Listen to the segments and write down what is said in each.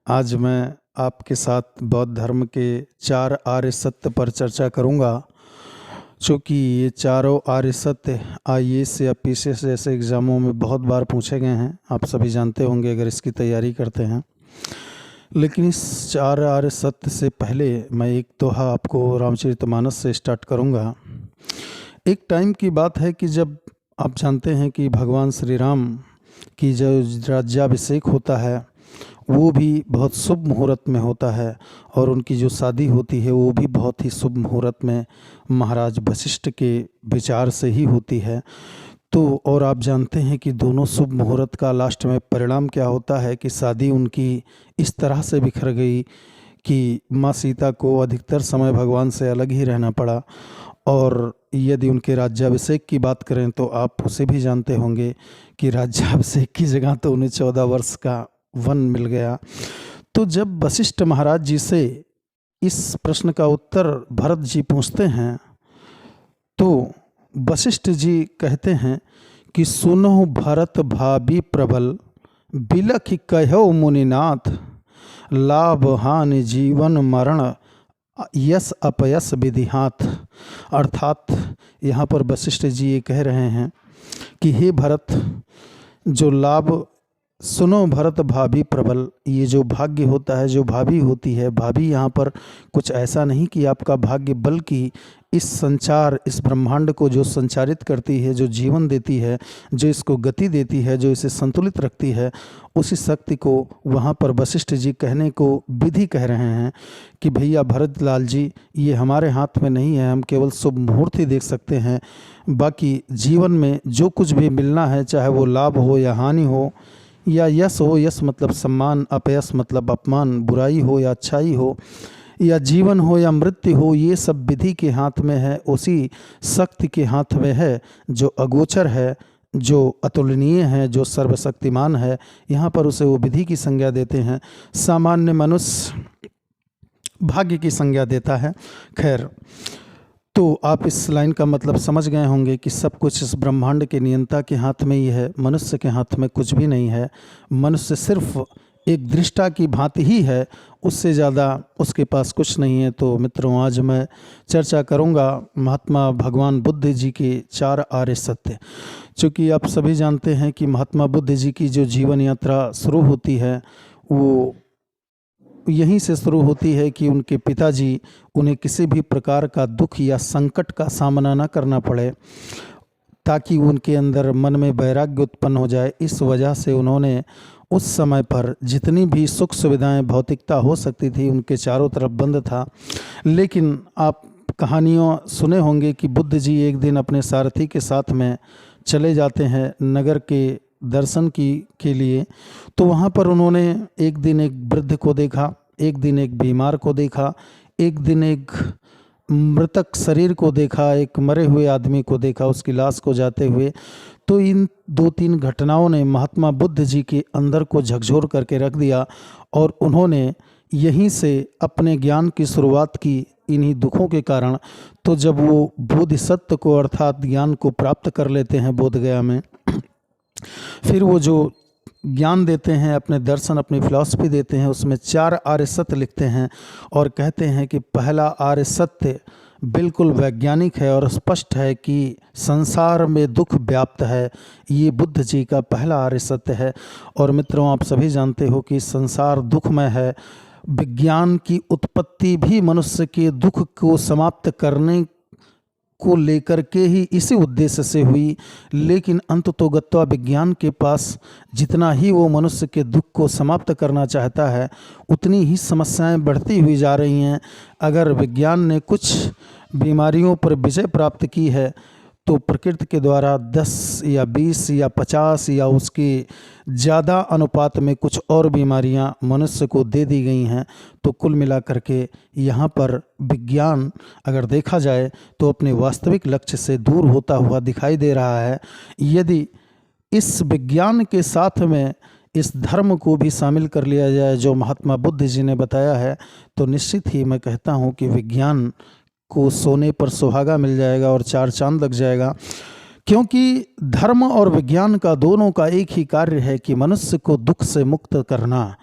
आज मैं आपके साथ बौद्ध धर्म के 4 आर्य सत्य पर चर्चा करूंगा। चूँकि ये चारों आर्य सत्य आईएएस या पीसीएस जैसे एग्ज़ामों में बहुत बार पूछे गए हैं, आप सभी जानते होंगे अगर इसकी तैयारी करते हैं। लेकिन इस 4 आर्य सत्य से पहले मैं एक दोहा आपको रामचरितमानस से स्टार्ट करूंगा। एक टाइम की बात है कि जब आप जानते हैं कि भगवान श्री राम की जो राज्याभिषेक होता है वो भी बहुत शुभ मुहूर्त में होता है, और उनकी जो शादी होती है वो भी बहुत ही शुभ मुहूर्त में महाराज वशिष्ठ के विचार से ही होती है। तो और आप जानते हैं कि दोनों शुभ मुहूर्त का लास्ट में परिणाम क्या होता है कि शादी उनकी इस तरह से बिखर गई कि माँ सीता को अधिकतर समय भगवान से अलग ही रहना पड़ा। और यदि उनके राज्याभिषेक की बात करें तो आप उसे भी जानते होंगे कि राज्याभिषेक की जगह तो उन्हें 14 वर्ष का वन मिल गया। तो जब वशिष्ठ महाराज जी से इस प्रश्न का उत्तर भरत जी पूछते हैं तो वशिष्ठ जी कहते हैं कि सुनो भरत भाभी प्रबल, बिलख कहो मुनिनाथ, लाभ हानि जीवन मरण, यश अपयश विधिहात। अर्थात यहाँ पर वशिष्ठ जी ये कह रहे हैं कि हे भरत, जो लाभ सुनो भरत भाभी प्रबल, ये जो भाग्य होता है, जो भाभी होती है, भाभी यहाँ पर कुछ ऐसा नहीं कि आपका भाग्य, बल्कि इस संचार, इस ब्रह्मांड को जो संचारित करती है, जो जीवन देती है, जो इसको गति देती है, जो इसे संतुलित रखती है, उसी शक्ति को वहाँ पर वशिष्ठ जी कहने को विधि कह रहे हैं कि भैया भरत लाल जी, ये हमारे हाथ में नहीं है, हम केवल शुभ मुहूर्त ही देख सकते हैं। बाकी जीवन में जो कुछ भी मिलना है, चाहे वो लाभ हो या हानि हो या यश हो, यश मतलब सम्मान, अपयश मतलब अपमान, बुराई हो या अच्छाई हो, या जीवन हो या मृत्यु हो, ये सब विधि के हाथ में है, उसी शक्ति के हाथ में है जो अगोचर है, जो अतुलनीय है, जो सर्वशक्तिमान है। यहाँ पर उसे वो विधि की संज्ञा देते हैं, सामान्य मनुष्य भाग्य की संज्ञा देता है। खैर, तो आप इस लाइन का मतलब समझ गए होंगे कि सब कुछ इस ब्रह्मांड के नियंता के हाथ में ही है, मनुष्य के हाथ में कुछ भी नहीं है। मनुष्य सिर्फ एक दृष्टा की भांति ही है, उससे ज़्यादा उसके पास कुछ नहीं है। तो मित्रों, आज मैं चर्चा करूंगा महात्मा भगवान बुद्ध जी के 4 आर्य सत्य। चूँकि आप सभी जानते हैं कि महात्मा बुद्ध जी की जो जीवन यात्रा शुरू होती है वो यहीं से शुरू होती है कि उनके पिताजी उन्हें किसी भी प्रकार का दुख या संकट का सामना न करना पड़े, ताकि उनके अंदर मन में वैराग्य उत्पन्न हो जाए। इस वजह से उन्होंने उस समय पर जितनी भी सुख सुविधाएं, भौतिकता हो सकती थी, उनके चारों तरफ बंद था। लेकिन आप कहानियों सुने होंगे कि बुद्ध जी एक दिन अपने सारथी के साथ में चले जाते हैं नगर के दर्शन के लिए। तो वहाँ पर उन्होंने एक दिन एक वृद्ध को देखा, एक दिन एक बीमार को देखा, एक दिन एक मृतक शरीर को देखा, एक मरे हुए आदमी को देखा, उसकी लाश को जाते हुए। तो इन 2-3 घटनाओं ने महात्मा बुद्ध जी के अंदर को झकझोर करके रख दिया, और उन्होंने यहीं से अपने ज्ञान की शुरुआत की, इन्हीं दुखों के कारण। तो जब वो बोधिसत्व को अर्थात ज्ञान को प्राप्त कर लेते हैं बोध गया में, फिर वो जो ज्ञान देते हैं, अपने दर्शन, अपनी फिलॉसफी देते हैं, उसमें 4 आर्य सत्य लिखते हैं और कहते हैं कि पहला आर्य सत्य बिल्कुल वैज्ञानिक है और स्पष्ट है कि संसार में दुख व्याप्त है। ये बुद्ध जी का पहला आर्य सत्य है। और मित्रों, आप सभी जानते हो कि संसार दुखमय है। विज्ञान की उत्पत्ति भी मनुष्य के दुख को समाप्त करने को लेकर के ही, इसी उद्देश्य से हुई। लेकिन अंततोगत्वा विज्ञान के पास जितना ही वो मनुष्य के दुख को समाप्त करना चाहता है, उतनी ही समस्याएं बढ़ती हुई जा रही हैं। अगर विज्ञान ने कुछ बीमारियों पर विजय प्राप्त की है तो प्रकृति के द्वारा 10 या 20 या 50 या उसके ज़्यादा अनुपात में कुछ और बीमारियां मनुष्य को दे दी गई हैं। तो कुल मिलाकर के यहाँ पर विज्ञान अगर देखा जाए तो अपने वास्तविक लक्ष्य से दूर होता हुआ दिखाई दे रहा है। यदि इस विज्ञान के साथ में इस धर्म को भी शामिल कर लिया जाए जो महात्मा बुद्ध जी ने बताया है, तो निश्चित ही मैं कहता हूँ कि विज्ञान को सोने पर सुहागा मिल जाएगा और 4 चांद लग जाएगा। क्योंकि धर्म और विज्ञान का दोनों का एक ही कार्य है कि मनुष्य को दुख से मुक्त करना।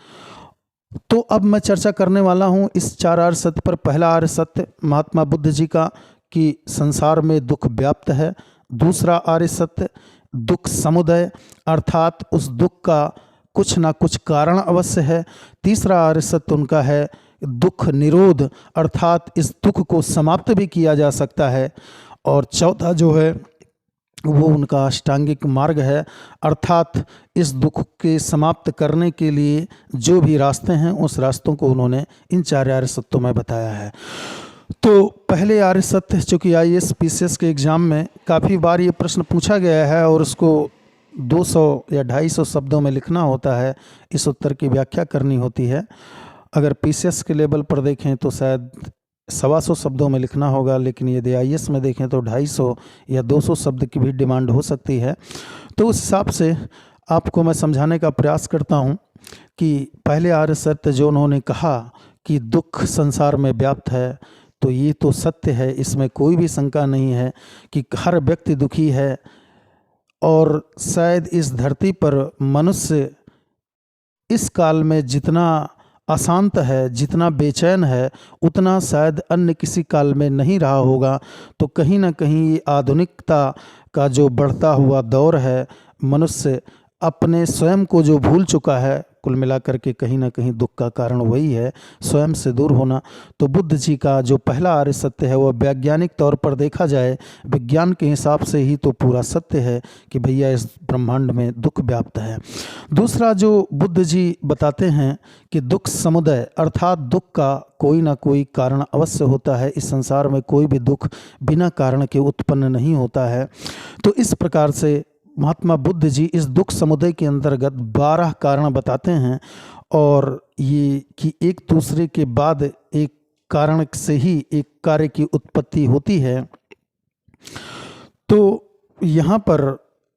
तो अब मैं चर्चा करने वाला हूँ इस 4 आर्य सत्य पर। पहला आर्य सत्य महात्मा बुद्ध जी का कि संसार में दुख व्याप्त है। दूसरा आर्य सत्य दुख समुदय, अर्थात उस दुख का कुछ ना कुछ कारण अवश्य है। तीसरा आर्य सत्य उनका है दुख निरोध, अर्थात इस दुख को समाप्त भी किया जा सकता है। और चौथा जो है वो उनका अष्टांगिक मार्ग है, अर्थात इस दुख के समाप्त करने के लिए जो भी रास्ते हैं उस रास्तों को उन्होंने इन 4 आर्य सत्यों में बताया है। तो पहले आर्य सत्य, चूँकि IAS PCS के एग्ज़ाम में काफ़ी बार ये प्रश्न पूछा गया है और उसको 200 या 250 शब्दों में लिखना होता है, इस उत्तर की व्याख्या करनी होती है। अगर PCS के लेवल पर देखें तो शायद 125 शब्दों में लिखना होगा, लेकिन यदि IAS में देखें तो 250 या 200 शब्द की भी डिमांड हो सकती है। तो उस हिसाब से आपको मैं समझाने का प्रयास करता हूँ कि पहले आर्य सत्य जो उन्होंने कहा कि दुख संसार में व्याप्त है, तो ये तो सत्य है, इसमें कोई भी शंका नहीं है कि हर व्यक्ति दुखी है। और शायद इस धरती पर मनुष्य इस काल में जितना अशांत है, जितना बेचैन है, उतना शायद अन्य किसी काल में नहीं रहा होगा। तो कहीं ना कहीं ये आधुनिकता का जो बढ़ता हुआ दौर है, मनुष्य अपने स्वयं को जो भूल चुका है, कुल मिलाकर के कहीं ना कहीं दुख का कारण वही है, स्वयं से दूर होना। तो बुद्ध जी का जो पहला आर्य सत्य है वह वैज्ञानिक तौर पर देखा जाए, विज्ञान के हिसाब से ही तो पूरा सत्य है कि भैया इस ब्रह्मांड में दुख व्याप्त है। दूसरा जो बुद्ध जी बताते हैं कि दुख समुदय, अर्थात दुख का कोई ना कोई कारण अवश्य होता है, इस संसार में कोई भी दुख बिना कारण के उत्पन्न नहीं होता है। तो इस प्रकार से महात्मा बुद्ध जी इस दुख समुदाय के अंतर्गत 12 कारण बताते हैं, और ये कि एक दूसरे के बाद एक कारण से ही एक कार्य की उत्पत्ति होती है। तो यहाँ पर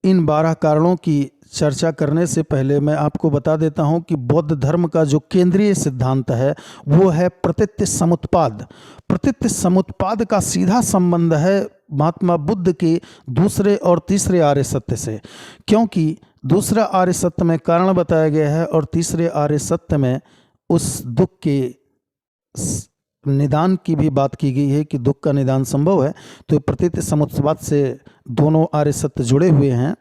इन 12 कारणों की चर्चा करने से पहले मैं आपको बता देता हूँ कि बौद्ध धर्म का जो केंद्रीय सिद्धांत है वो है प्रतीत्य समुत्पाद। प्रतीत्य समुत्पाद का सीधा संबंध है महात्मा बुद्ध के दूसरे और तीसरे आर्य सत्य से, क्योंकि दूसरा आर्य सत्य में कारण बताया गया है और तीसरे आर्य सत्य में उस दुख के निदान की भी बात की गई है कि दुख का निदान संभव है। तो प्रतीत्य समुत्पाद से दोनों आर्य सत्य जुड़े हुए हैं।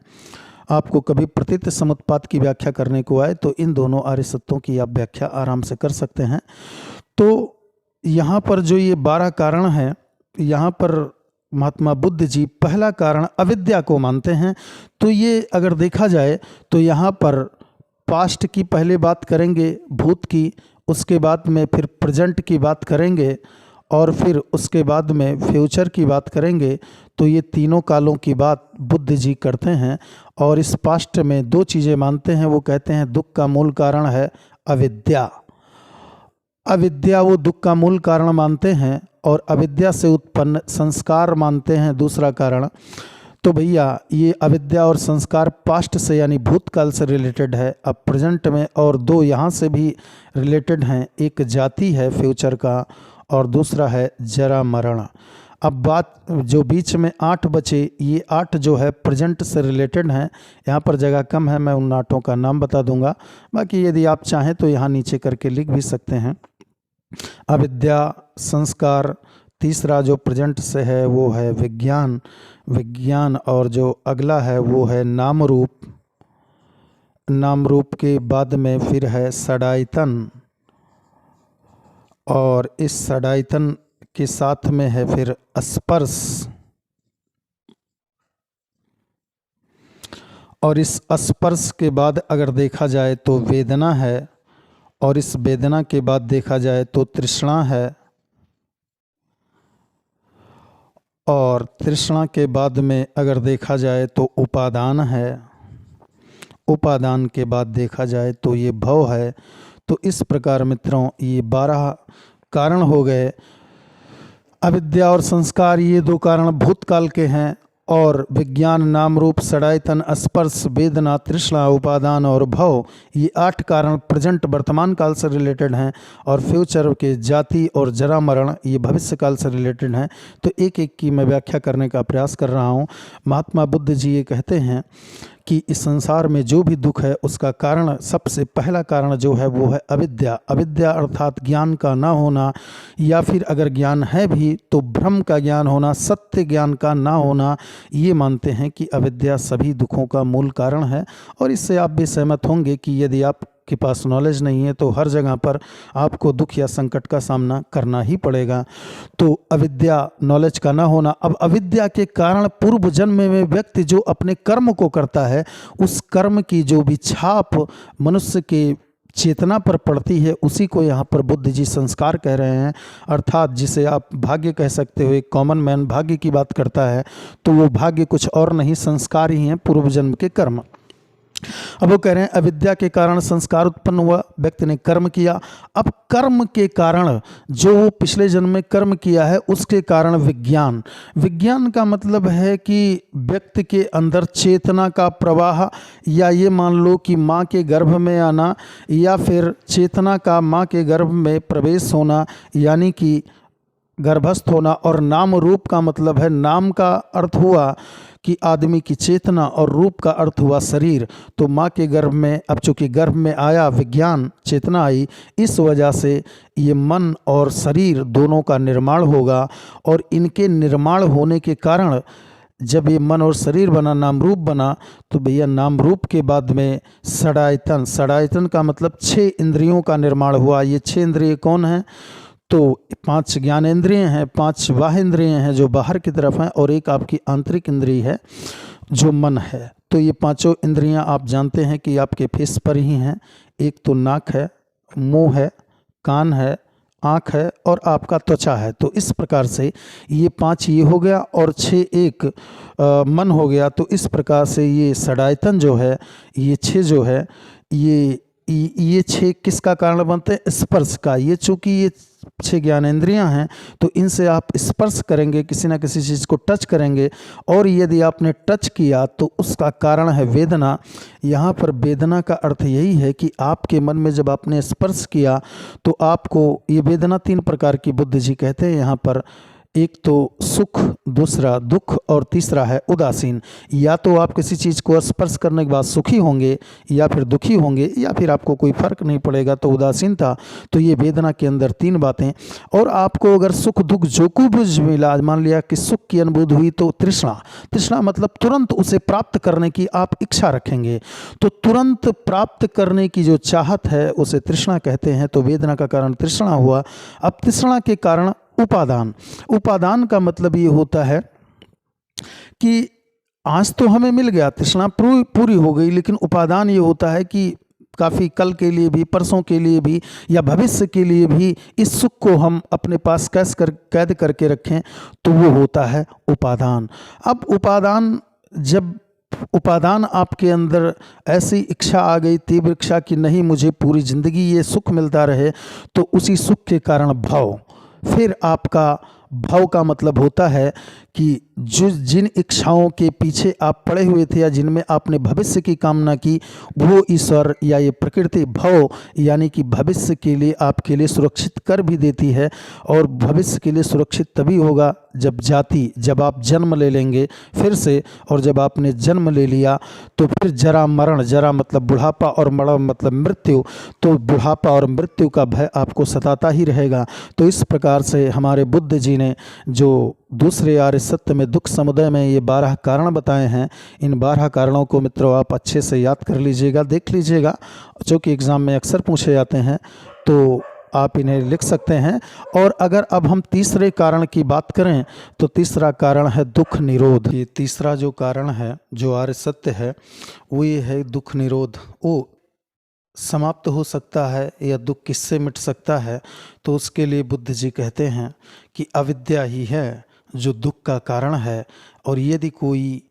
आपको कभी प्रतीत्य समुत्पाद की व्याख्या करने को आए तो इन दोनों आर्य सत्यों की आप व्याख्या आराम से कर सकते हैं। तो यहाँ पर जो ये 12 कारण हैं, यहाँ पर महात्मा बुद्ध जी पहला कारण अविद्या को मानते हैं। तो ये अगर देखा जाए तो यहाँ पर पास्ट की पहले बात करेंगे, भूत की, उसके बाद में फिर प्रेजेंट की बात करेंगे और फिर उसके बाद में फ्यूचर की बात करेंगे। तो ये तीनों कालों की बात बुद्ध जी करते हैं और इस पास्ट में 2 चीज़ें मानते हैं। वो कहते हैं दुख का मूल कारण है अविद्या। अविद्या वो दुख का मूल कारण मानते हैं और अविद्या से उत्पन्न संस्कार मानते हैं दूसरा कारण। तो भैया ये अविद्या और संस्कार पास्ट से यानी भूतकाल से रिलेटेड है, अब प्रेजेंट में और 2 यहाँ से भी रिलेटेड हैं। एक जाति है फ्यूचर का और दूसरा है जरा मरण। अब बात जो बीच में 8 बचे, ये 8 जो है प्रेजेंट से रिलेटेड हैं। यहाँ पर जगह कम है, मैं उन 8 का नाम बता दूंगा, बाकी यदि आप चाहें तो यहाँ नीचे करके लिख भी सकते हैं। अविद्या, संस्कार, तीसरा जो प्रेजेंट से है वो है विज्ञान, विज्ञान और जो अगला है वो है नाम रूप, नाम रूप के बाद में फिर है षडायतन और इस षडायतन के साथ में है फिर स्पर्श और इस स्पर्श के बाद अगर देखा जाए तो वेदना है और इस वेदना के बाद देखा जाए तो तृष्णा है और तृष्णा के बाद में अगर देखा जाए तो उपादान है, उपादान के बाद देखा जाए तो ये भव है। तो इस प्रकार मित्रों ये 12 कारण हो गए। अविद्या और संस्कार ये 2 कारण भूतकाल के हैं और विज्ञान, नाम रूप, षडायतन, स्पर्श, वेदना, तृष्णा, उपादान और भव ये 8 कारण प्रेजेंट वर्तमान काल से रिलेटेड हैं और फ्यूचर के जाति और जरा मरण ये भविष्य काल से रिलेटेड हैं। तो एक एक की मैं व्याख्या करने का प्रयास कर रहा हूँ। महात्मा बुद्ध जी ये कहते हैं कि इस संसार में जो भी दुख है उसका कारण, सबसे पहला कारण जो है वो है अविद्या। अविद्या अर्थात ज्ञान का ना होना, या फिर अगर ज्ञान है भी तो भ्रम का ज्ञान होना, सत्य ज्ञान का ना होना। ये मानते हैं कि अविद्या सभी दुखों का मूल कारण है। और इससे आप भी सहमत होंगे कि यदि आप के पास नॉलेज नहीं है तो हर जगह पर आपको दुख या संकट का सामना करना ही पड़ेगा। तो अविद्या, नॉलेज का ना होना। अब अविद्या के कारण पूर्व जन्म में व्यक्ति जो अपने कर्म को करता है, उस कर्म की जो भी छाप मनुष्य के चेतना पर पड़ती है, उसी को यहाँ पर बुद्ध जी संस्कार कह रहे हैं। अर्थात जिसे आप भाग्य कह सकते हो। एक कॉमन मैन भाग्य की बात करता है तो वो भाग्य कुछ और नहीं, संस्कार ही हैं, पूर्व जन्म के कर्म। अब वो कह रहे हैं अविद्या के कारण संस्कार उत्पन्न हुआ, व्यक्ति ने कर्म किया। अब कर्म के कारण, जो वो पिछले जन्म में कर्म किया है उसके कारण विज्ञान। विज्ञान का मतलब है कि व्यक्ति के अंदर चेतना का प्रवाह, या ये मान लो कि माँ के गर्भ में आना, या फिर चेतना का माँ के गर्भ में प्रवेश होना, यानी कि गर्भस्थ होना। और नाम रूप का मतलब है, नाम का अर्थ हुआ कि आदमी की चेतना, और रूप का अर्थ हुआ शरीर। तो माँ के गर्भ में, अब चूँकि गर्भ में आया विज्ञान, चेतना आई, इस वजह से ये मन और शरीर दोनों का निर्माण होगा। और इनके निर्माण होने के कारण जब ये मन और शरीर बना, नाम रूप बना, तो भैया नाम रूप के बाद में षडायतन, षडायतन का मतलब 6 इंद्रियों का निर्माण हुआ। ये 6 इंद्रिय कौन हैं? तो 5 ज्ञानेंद्रिय हैं, 5 बाह्य इंद्रिय हैं जो बाहर की तरफ हैं, और एक आपकी आंतरिक इंद्रिय है जो मन है। तो ये पांचों इंद्रियां आप जानते हैं कि आपके फेस पर ही हैं। एक तो नाक है, मुंह है, कान है, आँख है और आपका त्वचा है। तो इस प्रकार से ये 5 ये हो गया, और 6 एक मन हो गया। तो इस प्रकार से ये षडायतन जो है, ये 6 जो है, ये 6 किसका कारण बनते हैं? स्पर्श का। ये चूँकि ये 6 ज्ञानेंद्रियां हैं, तो इनसे आप स्पर्श करेंगे, किसी ना किसी चीज़ को टच करेंगे, और यदि आपने टच किया तो उसका कारण है वेदना। यहाँ पर वेदना का अर्थ यही है कि आपके मन में जब आपने स्पर्श किया तो आपको ये वेदना 3 प्रकार की बुद्ध जी कहते हैं यहाँ पर। एक तो सुख, दूसरा दुख, और तीसरा है उदासीन। या तो आप किसी चीज़ को स्पर्श करने के बाद सुखी होंगे, या फिर दुखी होंगे, या फिर आपको कोई फर्क नहीं पड़ेगा, तो उदासीनता। तो ये वेदना के अंदर 3 बातें। और आपको अगर सुख दुख जो कुछ मिला, मान लिया कि सुख की अनुभूति हुई, तो तृष्णा, तृष्णा मतलब तुरंत उसे प्राप्त करने की आप इच्छा रखेंगे। तो तुरंत प्राप्त करने की जो चाहत है उसे तृष्णा कहते हैं। तो वेदना का कारण तृष्णा हुआ। अब तृष्णा के कारण उपादान। उपादान का मतलब ये होता है कि आज तो हमें मिल गया, तृष्णा पूरी हो गई, लेकिन उपादान ये होता है कि काफ़ी कल के लिए भी, परसों के लिए भी, या भविष्य के लिए भी इस सुख को हम अपने पास कैद करके रखें, तो वो होता है उपादान। अब जब उपादान आपके अंदर ऐसी इच्छा आ गई, तीव्र इच्छा कि नहीं मुझे पूरी ज़िंदगी ये सुख मिलता रहे, तो उसी सुख के कारण भाव। फिर आपका भाव का मतलब होता है कि जिन इच्छाओं के पीछे आप पड़े हुए थे, या जिनमें आपने भविष्य की कामना की, वो ईश्वर या ये प्रकृति भाव, यानी कि भविष्य के लिए आपके लिए सुरक्षित कर भी देती है। और भविष्य के लिए सुरक्षित तभी होगा जब आप जन्म ले लेंगे फिर से, और जब आपने जन्म ले लिया तो फिर जरा मरण, जरा मतलब बुढ़ापा और मरण मतलब मृत्यु, तो बुढ़ापा और मृत्यु का भय आपको सताता ही रहेगा। तो इस प्रकार से हमारे बुद्ध जी ने जो दूसरे आर्य सत्य में दुख समुदाय में ये 12 कारण बताए हैं, इन 12 कारणों को मित्रों आप अच्छे से याद कर लीजिएगा, देख लीजिएगा, जो कि एग्ज़ाम में अक्सर पूछे जाते हैं, तो आप इन्हें लिख सकते हैं। और अगर अब हम तीसरे कारण की बात करें तो तीसरा कारण है दुख निरोध। ये तीसरा जो कारण है, जो आर्य सत्य है, वो ये है दुख निरोध। वो समाप्त हो सकता है या दुख किससे मिट सकता है? तो उसके लिए बुद्ध जी कहते हैं कि अविद्या ही है जो दुख का कारण है। और यदि कोई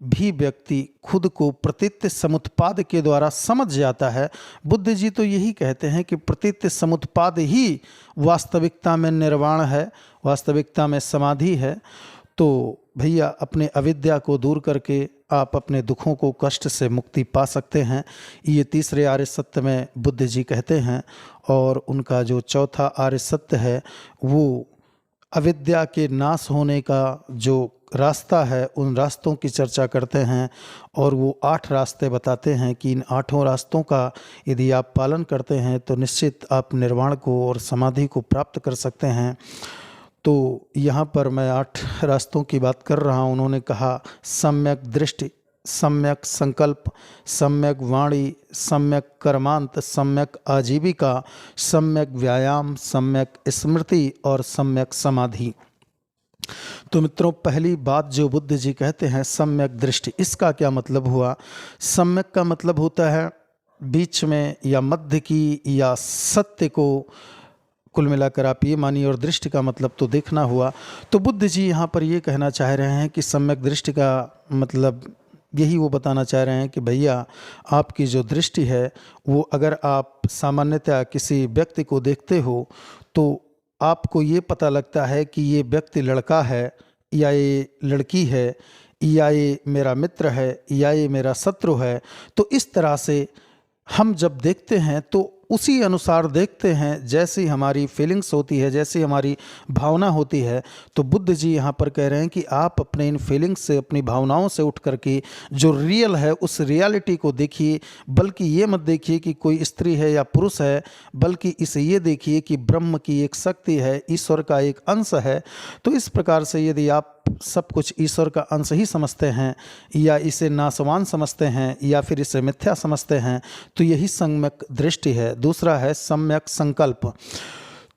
भी व्यक्ति खुद को प्रतीत्य समुत्पाद के द्वारा समझ जाता है, बुद्ध जी तो यही कहते हैं कि प्रतीत्य समुत्पाद ही वास्तविकता में निर्वाण है, वास्तविकता में समाधि है। तो भैया अपने अविद्या को दूर करके आप अपने दुखों को, कष्ट से मुक्ति पा सकते हैं। ये तीसरे आर्य सत्य में बुद्ध जी कहते हैं। और उनका जो चौथा आर्य सत्य है, वो अविद्या के नाश होने का जो रास्ता है उन रास्तों की चर्चा करते हैं और वो 8 रास्ते बताते हैं कि इन 8 रास्तों का यदि आप पालन करते हैं तो निश्चित आप निर्वाण को और समाधि को प्राप्त कर सकते हैं। तो यहाँ पर मैं 8 रास्तों की बात कर रहा हूँ। उन्होंने कहा सम्यक दृष्टि, सम्यक संकल्प, सम्यक वाणी, सम्यक कर्मांत, सम्यक आजीविका, सम्यक व्यायाम, सम्यक स्मृति और सम्यक समाधि। तो मित्रों, पहली बात जो बुद्ध जी कहते हैं सम्यक दृष्टि, इसका क्या मतलब हुआ? सम्यक का मतलब होता है बीच में या मध्य की या सत्य को, कुल मिलाकर आप ये मानिए, और दृष्टि का मतलब तो देखना हुआ। तो बुद्ध जी यहाँ पर ये कहना चाह रहे हैं कि सम्यक दृष्टि का मतलब यही वो बताना चाह रहे हैं कि भैया आपकी जो दृष्टि है वो अगर आप सामान्यतः किसी व्यक्ति को देखते हो तो आपको ये पता लगता है कि ये व्यक्ति लड़का है या ये लड़की है या ये मेरा मित्र है या ये मेरा शत्रु है। तो इस तरह से हम जब देखते हैं तो उसी अनुसार देखते हैं, जैसी हमारी फीलिंग्स होती है, जैसी हमारी भावना होती है। तो बुद्ध जी यहाँ पर कह रहे हैं कि आप अपने इन फीलिंग्स से, अपनी भावनाओं से उठ करके जो रियल है उस रियलिटी को देखिए, बल्कि ये मत देखिए कि कोई स्त्री है या पुरुष है, बल्कि इसे ये देखिए कि ब्रह्म की एक शक्ति है, ईश्वर का एक अंश है। तो इस प्रकार से यदि आप सब कुछ ईश्वर का अंश ही समझते हैं या इसे नासवान समझते हैं या फिर इसे मिथ्या समझते हैं तो यही सम्यक दृष्टि है। दूसरा है सम्यक संकल्प।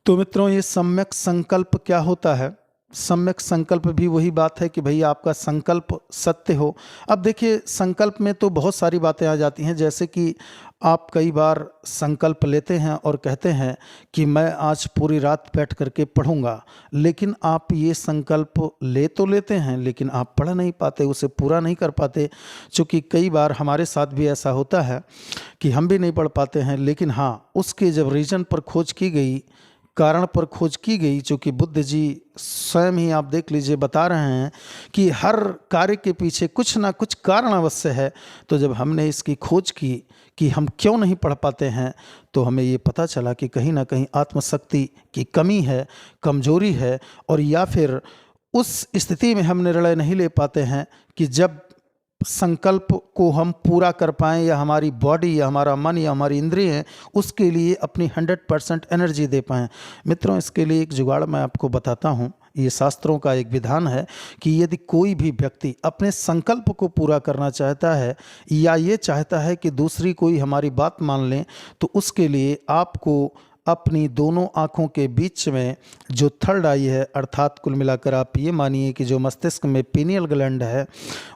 तो मित्रों, ये सम्यक संकल्प क्या होता है? सम्यक संकल्प भी वही बात है कि भैया आपका संकल्प सत्य हो। अब देखिए, संकल्प में तो बहुत सारी बातें आ जाती हैं, जैसे कि आप कई बार संकल्प लेते हैं और कहते हैं कि मैं आज पूरी रात बैठ करके पढ़ूंगा, लेकिन आप ये संकल्प ले तो लेते हैं लेकिन आप पढ़ नहीं पाते, उसे पूरा नहीं कर पाते। चूँकि कई बार हमारे साथ भी ऐसा होता है कि हम भी नहीं पढ़ पाते हैं, लेकिन हाँ, उसके जब रीजन पर खोज की गई, कारण पर खोज की गई, चूँकि बुद्ध जी स्वयं ही आप देख लीजिए बता रहे हैं कि हर कार्य के पीछे कुछ ना कुछ कारण अवश्य है। तो जब हमने इसकी खोज की कि हम क्यों नहीं पढ़ पाते हैं तो हमें ये पता चला कि कहीं ना कहीं आत्मशक्ति की कमी है, कमजोरी है, और या फिर उस स्थिति में हम निर्णय नहीं ले पाते हैं कि जब संकल्प को हम पूरा कर पाएँ या हमारी बॉडी या हमारा मन या हमारी इंद्रिय उसके लिए अपनी 100% एनर्जी दे पाएँ। मित्रों, इसके लिए एक जुगाड़ मैं आपको बताता हूँ। ये शास्त्रों का एक विधान है कि यदि कोई भी व्यक्ति अपने संकल्प को पूरा करना चाहता है या ये चाहता है कि दूसरी कोई हमारी बात मान लें, तो उसके लिए आपको अपनी दोनों आँखों के बीच में जो थर्ड आई है, अर्थात कुल मिलाकर आप ये मानिए कि जो मस्तिष्क में पीनियल ग्लैंड है,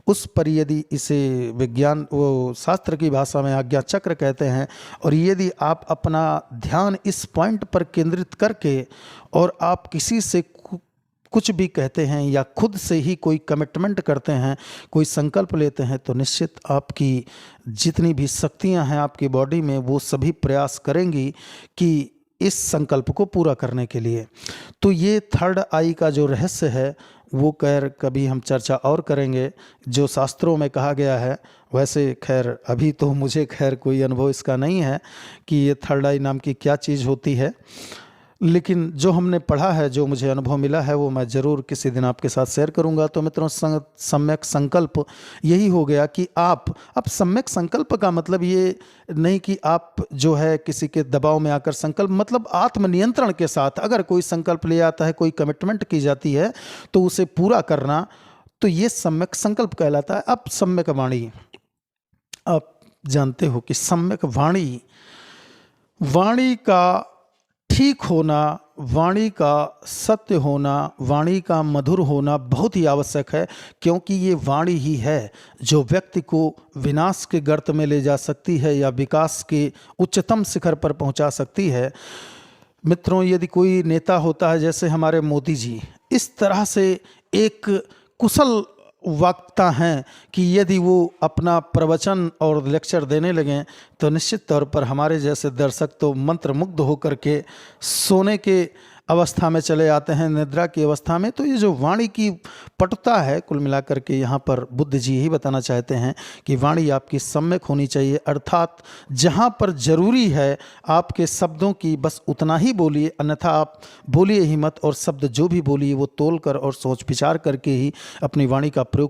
उस पर यदि इसे विज्ञान वो शास्त्र की भाषा में आज्ञा चक्र कहते हैं, और यदि आप अपना ध्यान इस पॉइंट पर केंद्रित करके और आप किसी से कुछ भी कहते हैं या खुद से ही कोई कमिटमेंट करते हैं, कोई संकल्प लेते हैं, तो निश्चित आपकी जितनी भी शक्तियां हैं आपकी बॉडी में वो सभी प्रयास करेंगी कि इस संकल्प को पूरा करने के लिए। तो ये थर्ड आई का जो रहस्य है वो कभी हम चर्चा और करेंगे, जो शास्त्रों में कहा गया है। वैसे खैर अभी तो मुझे कोई अनुभव इसका नहीं है कि ये थर्ड आई नाम की क्या चीज़ होती है, लेकिन जो हमने पढ़ा है, जो मुझे अनुभव मिला है, वो मैं ज़रूर किसी दिन आपके साथ शेयर करूंगा। तो मित्रों, सम्यक संकल्प यही हो गया कि आप, अब सम्यक संकल्प का मतलब ये नहीं कि आप जो है किसी के दबाव में आकर संकल्प, मतलब आत्मनियंत्रण के साथ अगर कोई संकल्प ले आता है, कोई कमिटमेंट की जाती है तो उसे पूरा करना, तो ये सम्यक संकल्प कहलाता है। अब सम्यक वाणी, आप जानते हो कि सम्यक वाणी, वाणी का ठीक होना, वाणी का सत्य होना, वाणी का मधुर होना बहुत ही आवश्यक है, क्योंकि ये वाणी ही है जो व्यक्ति को विनाश के गर्त में ले जा सकती है या विकास के उच्चतम शिखर पर पहुंचा सकती है। मित्रों, यदि कोई नेता होता है जैसे हमारे मोदी जी, इस तरह से एक कुशल वक्ता हैं कि यदि वो अपना प्रवचन और लेक्चर देने लगें तो निश्चित तौर पर हमारे जैसे दर्शक तो मंत्रमुग्ध होकर के सोने के अवस्था में चले आते हैं, निद्रा की अवस्था में। तो ये जो वाणी की पटुता है। कुल मिलाकर के यहाँ पर बुद्ध जी यही बताना चाहते हैं कि वाणी आपकी सम्यक होनी चाहिए, अर्थात जहाँ पर जरूरी है आपके शब्दों की बस उतना ही बोलिए, अन्यथा आप बोलिए ही मत, और शब्द जो भी बोलिए वो तोल कर और सोच विचार करके ही अपनी वाणी का प्रयोग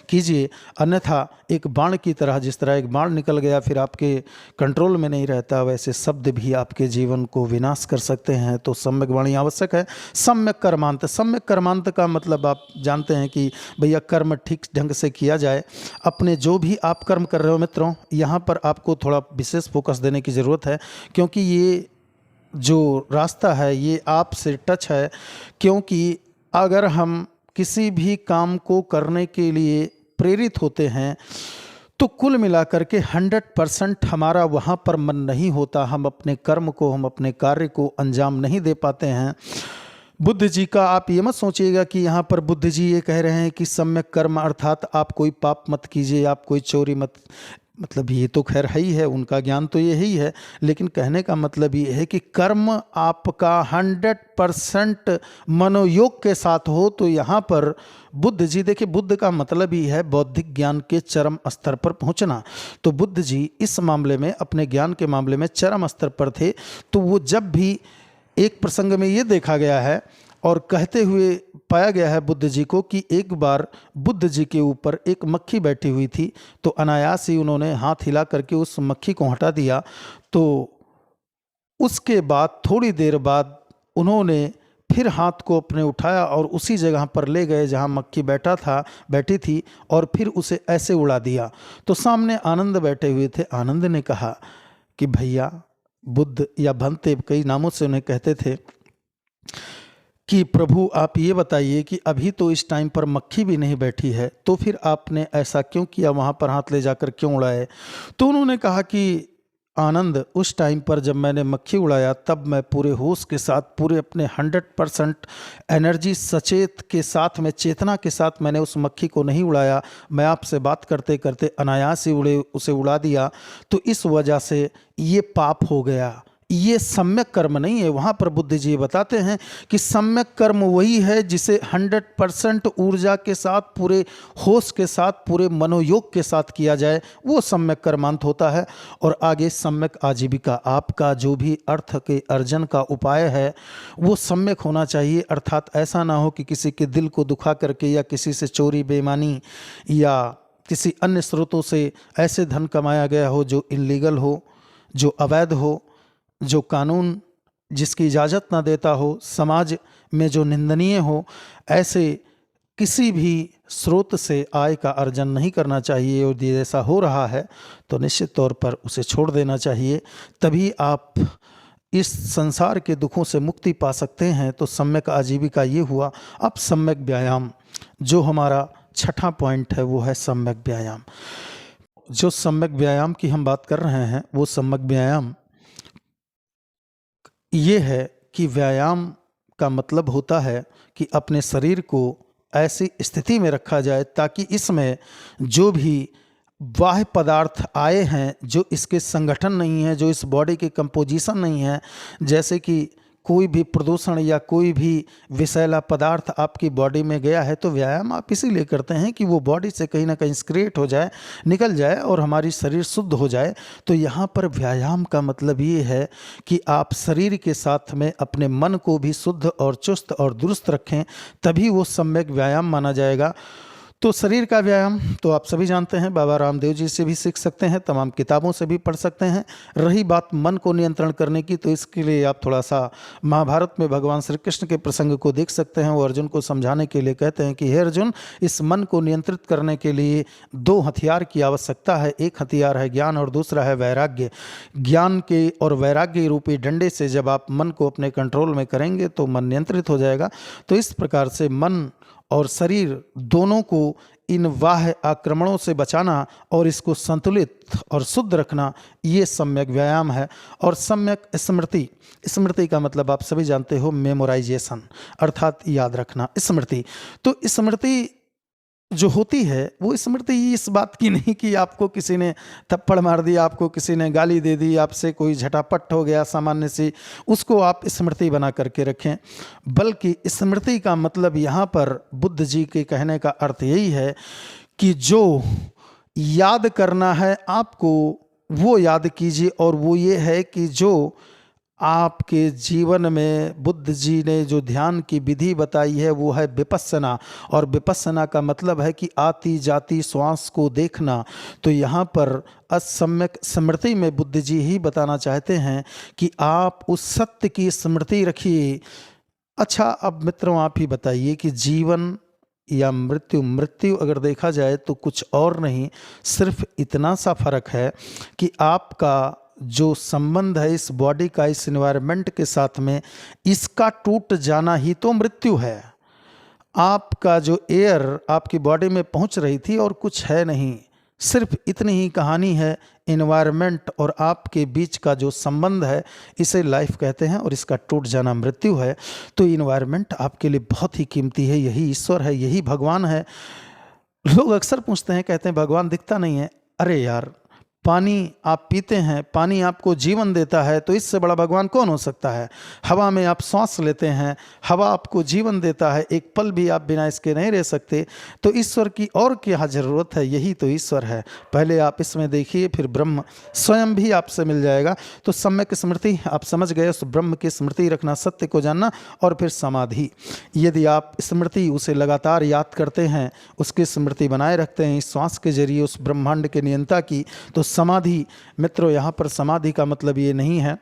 कीजिए। अन्यथा एक बाण की तरह, जिस तरह एक बाण निकल गया फिर आपके कंट्रोल में नहीं रहता, वैसे शब्द भी आपके जीवन को विनाश कर सकते हैं। तो सम्यक वाणी आवश्यक है। सम्यक कर्मांत, सम्यक कर्मांत का मतलब आप जानते हैं कि भैया कर्म ठीक ढंग से किया जाए। अपने जो भी आप कर्म कर रहे हो मित्रों, यहाँ पर आपको थोड़ा विशेष फोकस देने की ज़रूरत है, क्योंकि ये जो रास्ता है ये आपसे टच है। क्योंकि अगर हम किसी भी काम को करने के लिए प्रेरित होते हैं तो कुल मिलाकर के 100% हमारा वहाँ पर मन नहीं होता, हम अपने कर्म को, हम अपने कार्य को अंजाम नहीं दे पाते हैं। बुद्ध जी का आप ये मत सोचिएगा कि यहाँ पर बुद्ध जी ये कह रहे हैं कि सम्यक कर्म अर्थात आप कोई पाप मत कीजिए, आप कोई चोरी मत, मतलब ये तो खैर है ही है, उनका ज्ञान तो यही है, लेकिन कहने का मतलब ये है कि कर्म आपका 100% मनोयोग के साथ हो। तो यहाँ पर बुद्ध जी, देखिए बुद्ध का मतलब ही है बौद्धिक ज्ञान के चरम स्तर पर पहुँचना। तो बुद्ध जी इस मामले में, अपने ज्ञान के मामले में चरम स्तर पर थे। तो वो जब भी एक प्रसंग में ये देखा गया है और कहते हुए पाया गया है बुद्ध जी को कि एक बार बुद्ध जी के ऊपर एक मक्खी बैठी हुई थी, तो अनायास ही उन्होंने हाथ हिला करके उस मक्खी को हटा दिया। तो उसके बाद थोड़ी देर बाद उन्होंने फिर हाथ को अपने उठाया और उसी जगह पर ले गए जहाँ मक्खी बैठी थी, और फिर उसे ऐसे उड़ा दिया। तो सामने आनंद बैठे हुए थे। आनंद ने कहा कि भैया, बुद्ध या भंते कई नामों से उन्हें कहते थे, कि प्रभु आप ये बताइए कि अभी तो इस टाइम पर मक्खी भी नहीं बैठी है, तो फिर आपने ऐसा क्यों किया, वहाँ पर हाथ ले जाकर क्यों उड़ाए? तो उन्होंने कहा कि आनंद, उस टाइम पर जब मैंने मक्खी उड़ाया तब मैं पूरे होश के साथ, पूरे अपने 100% एनर्जी सचेत के साथ में, चेतना के साथ मैंने उस मक्खी को नहीं उड़ाया। मैं आपसे बात करते करते अनायास ही उसे उड़ा दिया। तो इस वजह से ये पाप हो गया। ये सम्यक कर्म नहीं है। वहाँ पर बुद्ध जी बताते हैं कि सम्यक कर्म वही है जिसे 100% ऊर्जा के साथ, पूरे होश के साथ, पूरे मनोयोग के साथ किया जाए, वो सम्यक कर्मांत होता है। और आगे सम्यक आजीविका, आपका जो भी अर्थ के अर्जन का उपाय है वो सम्यक होना चाहिए। अर्थात ऐसा ना हो कि किसी के दिल को दुखा करके या किसी से चोरी बेईमानी या किसी अन्य स्रोतों से ऐसे धन कमाया गया हो जो इल्लीगल हो, जो अवैध हो, जो कानून जिसकी इजाज़त ना देता हो, समाज में जो निंदनीय हो, ऐसे किसी भी स्रोत से आय का अर्जन नहीं करना चाहिए। और यदि ऐसा हो रहा है तो निश्चित तौर पर उसे छोड़ देना चाहिए, तभी आप इस संसार के दुखों से मुक्ति पा सकते हैं। तो सम्यक आजीविका ये हुआ। अब सम्यक व्यायाम, जो हमारा छठा पॉइंट है, वो है सम्यक व्यायाम। जो सम्यक व्यायाम की हम बात कर रहे हैं वो सम्यक व्यायाम ये है कि व्यायाम का मतलब होता है कि अपने शरीर को ऐसी स्थिति में रखा जाए ताकि इसमें जो भी बाह्य पदार्थ आए हैं, जो इसके संगठन नहीं है, जो इस बॉडी के कंपोजिशन नहीं है, जैसे कि कोई भी प्रदूषण या कोई भी विषैला पदार्थ आपकी बॉडी में गया है, तो व्यायाम आप इसीलिए करते हैं कि वो बॉडी से कहीं ना कहीं स्क्रिएट हो जाए, निकल जाए और हमारी शरीर शुद्ध हो जाए। तो यहाँ पर व्यायाम का मतलब ये है कि आप शरीर के साथ में अपने मन को भी शुद्ध और चुस्त और दुरुस्त रखें, तभी वो सम्यक व्यायाम माना जाएगा। तो शरीर का व्यायाम तो आप सभी जानते हैं, बाबा रामदेव जी से भी सीख सकते हैं, तमाम किताबों से भी पढ़ सकते हैं। रही बात मन को नियंत्रण करने की, तो इसके लिए आप थोड़ा सा महाभारत में भगवान श्री कृष्ण के प्रसंग को देख सकते हैं। वो अर्जुन को समझाने के लिए कहते हैं कि हे अर्जुन, इस मन को नियंत्रित करने के लिए दो हथियार की आवश्यकता है। एक हथियार है ज्ञान और दूसरा है वैराग्य। ज्ञान के और वैराग्य रूपी डंडे से जब आप मन को अपने कंट्रोल में करेंगे तो मन नियंत्रित हो जाएगा। तो इस प्रकार से मन और शरीर दोनों को इन बाह्य आक्रमणों से बचाना और इसको संतुलित और शुद्ध रखना, ये सम्यक व्यायाम है। और सम्यक स्मृति, स्मृति का मतलब आप सभी जानते हो मेमोराइजेशन, अर्थात याद रखना, स्मृति। तो स्मृति जो होती है वो स्मृति इस बात की नहीं कि आपको किसी ने थप्पड़ मार दिया, आपको किसी ने गाली दे दी, आपसे कोई झटापट हो गया सामान्य सी, उसको आप स्मृति बना करके रखें। बल्कि स्मृति का मतलब यहाँ पर बुद्ध जी के कहने का अर्थ यही है कि जो याद करना है आपको वो याद कीजिए, और वो ये है कि जो आपके जीवन में बुद्ध जी ने जो ध्यान की विधि बताई है वो है विपस्सना। और विपस्सना का मतलब है कि आती जाती श्वास को देखना। तो यहाँ पर असम्यक स्मृति में बुद्ध जी ही बताना चाहते हैं कि आप उस सत्य की स्मृति रखिए। अच्छा, अब मित्रों आप ही बताइए कि जीवन या मृत्यु, मृत्यु अगर देखा जाए तो कुछ और नहीं, सिर्फ इतना सा फर्क है कि आपका जो संबंध है इस बॉडी का, इस एनवायरनमेंट के साथ में, इसका टूट जाना ही तो मृत्यु है। आपका जो एयर आपकी बॉडी में पहुंच रही थी और कुछ है नहीं, सिर्फ इतनी ही कहानी है। एनवायरनमेंट और आपके बीच का जो संबंध है इसे लाइफ कहते हैं, और इसका टूट जाना मृत्यु है। तो एनवायरनमेंट आपके लिए बहुत ही कीमती है, यही ईश्वर है, यही भगवान है। लोग अक्सर पूछते हैं, कहते हैं भगवान दिखता नहीं है। अरे यार, पानी आप पीते हैं, पानी आपको जीवन देता है, तो इससे बड़ा भगवान कौन हो सकता है। हवा में आप सांस लेते हैं, हवा आपको जीवन देता है, एक पल भी आप बिना इसके नहीं रह सकते। तो ईश्वर की और क्या ज़रूरत है, यही तो ईश्वर है। पहले आप इसमें देखिए, फिर ब्रह्म स्वयं भी आपसे मिल जाएगा। तो सम्यक स्मृति आप समझ गए, उस ब्रह्म की स्मृति रखना, सत्य को जानना, और फिर समाधि। यदि आप स्मृति उसे लगातार याद करते हैं, उसकी स्मृति बनाए रखते हैं इस श्वास के जरिए उस ब्रह्मांड के नियंता की, तो समाधि। मित्रों, यहाँ पर समाधि का मतलब ये नहीं है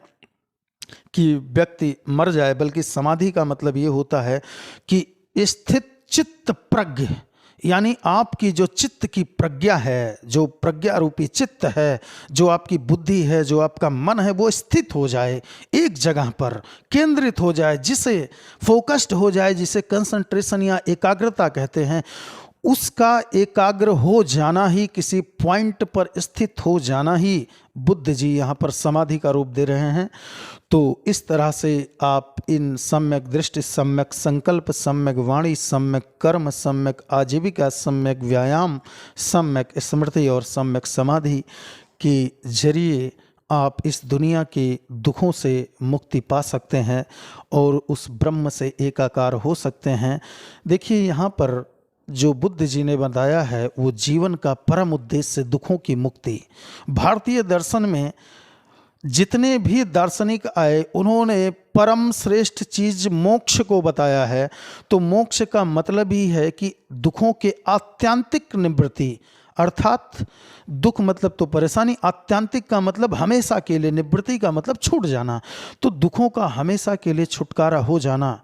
कि व्यक्ति मर जाए, बल्कि समाधि का मतलब ये होता है कि स्थित चित्त प्रज्ञ, यानी आपकी जो चित्त की प्रज्ञा है, जो प्रज्ञा रूपी चित्त है, जो आपकी बुद्धि है, जो आपका मन है, वो स्थित हो जाए, एक जगह पर केंद्रित हो जाए, जिसे फोकस्ड हो जाए, जिसे कंसंट्रेशन या एकाग्रता कहते हैं। उसका एकाग्र हो जाना ही, किसी पॉइंट पर स्थित हो जाना ही बुद्ध जी यहाँ पर समाधि का रूप दे रहे हैं। तो इस तरह से आप इन सम्यक दृष्टि, सम्यक संकल्प, सम्यक वाणी, सम्यक कर्म, सम्यक आजीविका, सम्यक व्यायाम, सम्यक स्मृति और सम्यक समाधि के जरिए आप इस दुनिया के दुखों से मुक्ति पा सकते हैं और उस ब्रह्म से एकाकार हो सकते हैं। देखिए, यहाँ पर जो बुद्ध जी ने बताया है वो जीवन का परम उद्देश्य दुखों की मुक्ति। भारतीय दर्शन में जितने भी दार्शनिक आए, उन्होंने परम श्रेष्ठ चीज मोक्ष को बताया है। तो मोक्ष का मतलब ही है कि दुखों के आत्यंतिक निवृत्ति, अर्थात दुख मतलब तो परेशानी, आत्यंतिक का मतलब हमेशा के लिए, निवृत्ति का मतलब छूट जाना। तो दुखों का हमेशा के लिए छुटकारा हो जाना,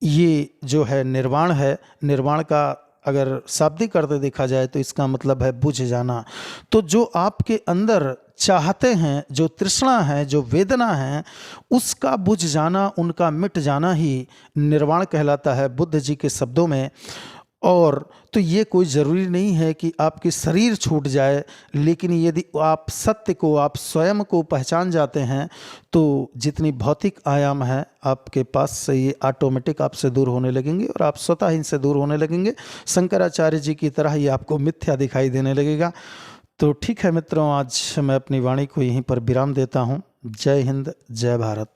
ये जो है निर्वाण है। निर्वाण का अगर शाब्दिक अर्थ देखा जाए तो इसका मतलब है बुझ जाना। तो जो आपके अंदर चाहते हैं, जो तृष्णा है, जो वेदना है, उसका बुझ जाना, उनका मिट जाना ही निर्वाण कहलाता है बुद्ध जी के शब्दों में। और तो ये कोई ज़रूरी नहीं है कि आपकी शरीर छूट जाए, लेकिन यदि आप सत्य को, आप स्वयं को पहचान जाते हैं, तो जितनी भौतिक आयाम है आपके पास से ये ऑटोमेटिक आपसे दूर होने लगेंगे और आप स्वतः इनसे दूर होने लगेंगे। शंकराचार्य जी की तरह ये आपको मिथ्या दिखाई देने लगेगा। तो ठीक है मित्रों, आज मैं अपनी वाणी को यहीं पर विराम देता हूँ। जय हिंद, जय भारत।